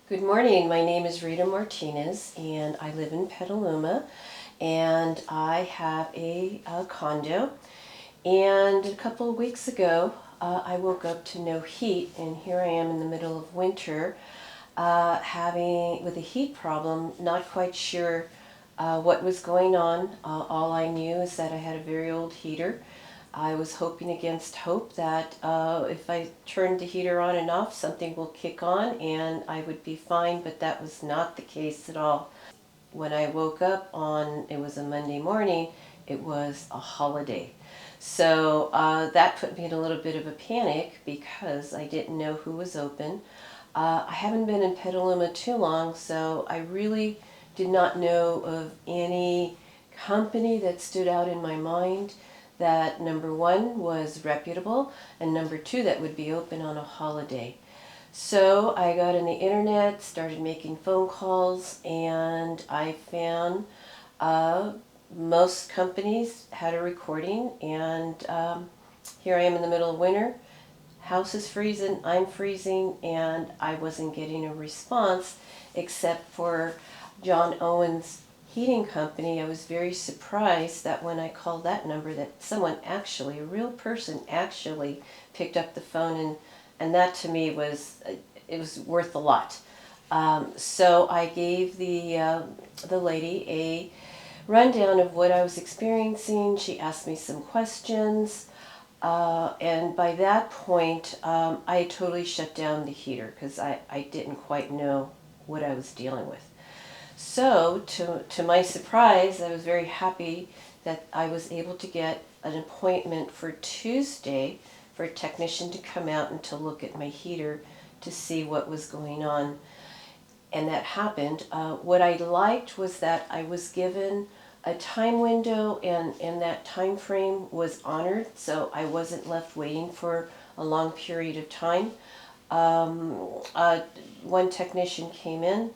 Good morning. My name is Rita Martinez and I live in Petaluma, and I have a condo. And a couple of weeks ago, I woke up to no heat, and here I am in the middle of winter, having with a heat problem. Not quite sure what was going on. All I knew is that I had a very old heater. I was hoping against hope that if I turned the heater on and off, something will kick on and I would be fine, but that was not the case at all. When I woke up it was a Monday morning, it was a holiday. So that put me in a little bit of a panic because I didn't know who was open. I haven't been in Petaluma too long, so I really did not know of any company that stood out in my mind that, number one, was reputable, and number two, that would be open on a holiday. So I got on the internet, started making phone calls, and I found most companies had a recording, and here I am in the middle of winter. House is freezing, I'm freezing, and I wasn't getting a response except for John Owens Heating Company. I was very surprised that when I called that number that someone actually, a real person actually picked up the phone, and that to me was, it was worth a lot. So I gave the lady a rundown of what I was experiencing. She asked me some questions. And by that point, I totally shut down the heater because I didn't quite know what I was dealing with. So, to my surprise, I was very happy that I was able to get an appointment for Tuesday for a technician to come out and to look at my heater to see what was going on. And that happened. What I liked was that I was given a time window, and that time frame was honored, so I wasn't left waiting for a long period of time. One technician came in.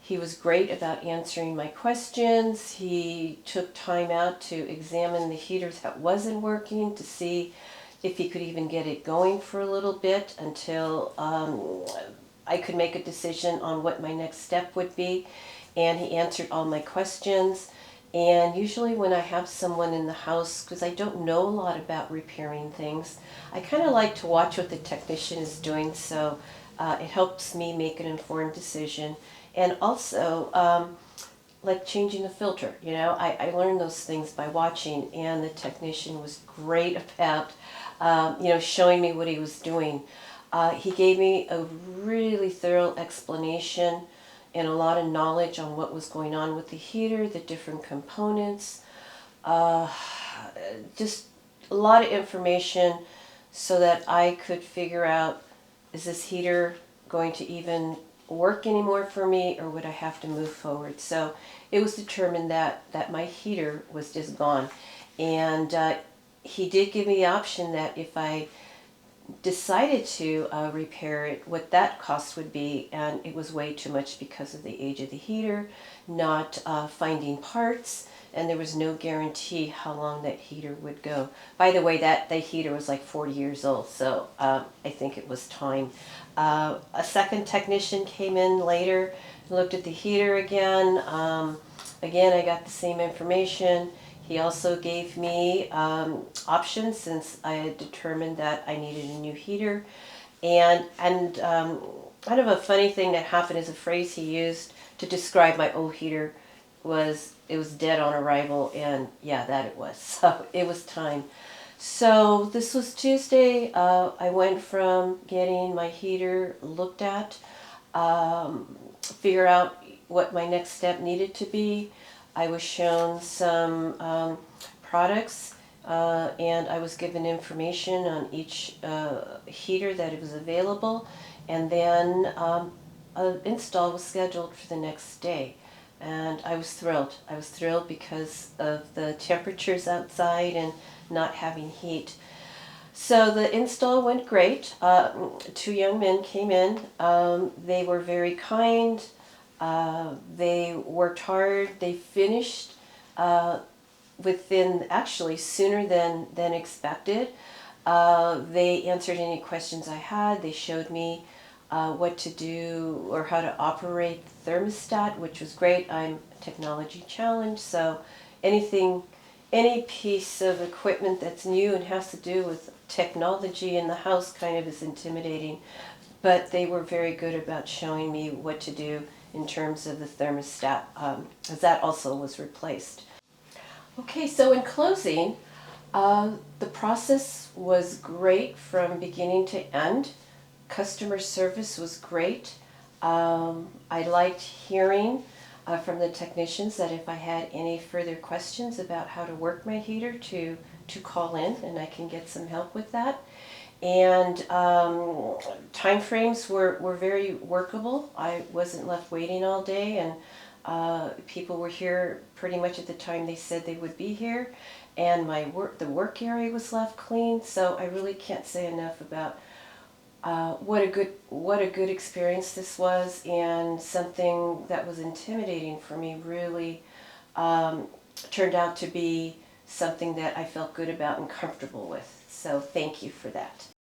He was great about answering my questions. He took time out to examine the heater that wasn't working to see if he could even get it going for a little bit until I could make a decision on what my next step would be. And he answered all my questions. And usually when I have someone in the house, because I don't know a lot about repairing things, I kind of like to watch what the technician is doing, so it helps me make an informed decision. And also, like changing the filter, I learned those things by watching, and the technician was great about, showing me what he was doing. He gave me a really thorough explanation and a lot of knowledge on what was going on with the heater, the different components, just a lot of information so that I could figure out, is this heater going to even work anymore for me, or would I have to move forward? So it was determined that my heater was just gone. And he did give me the option that if I decided to repair it, what that cost would be, and it was way too much because of the age of the heater, not finding parts, and there was no guarantee how long that heater would go. By the way, the heater was like 40 years old, so I think it was time. A second technician came in later, looked at the heater again. Again, I got the same information. He also gave me options since I had determined that I needed a new heater. And kind of a funny thing that happened is a phrase he used to describe my old heater was, it was dead on arrival, and yeah, that it was. So it was time. So this was Tuesday. I went from getting my heater looked at, figure out what my next step needed to be. I was shown some products, and I was given information on each heater that was available, and then an install was scheduled for the next day. And I was thrilled. I was thrilled because of the temperatures outside and not having heat. So the install went great. Two young men came in. They were very kind. They worked hard. They finished within, actually sooner than expected. They answered any questions I had. They showed me what to do or how to operate the thermostat, which was great. I'm technology challenged, so any piece of equipment that's new and has to do with technology in the house kind of is intimidating. But they were very good about showing me what to do in terms of the thermostat, as that also was replaced. Okay, so in closing, the process was great from beginning to end. Customer service was great. I liked hearing from the technicians that if I had any further questions about how to work my heater to call in and I can get some help with that. And time frames were very workable. I wasn't left waiting all day, and people were here pretty much at the time they said they would be here. And the work area was left clean. So I really can't say enough about what a good experience this was, and something that was intimidating for me really turned out to be something that I felt good about and comfortable with. So thank you for that.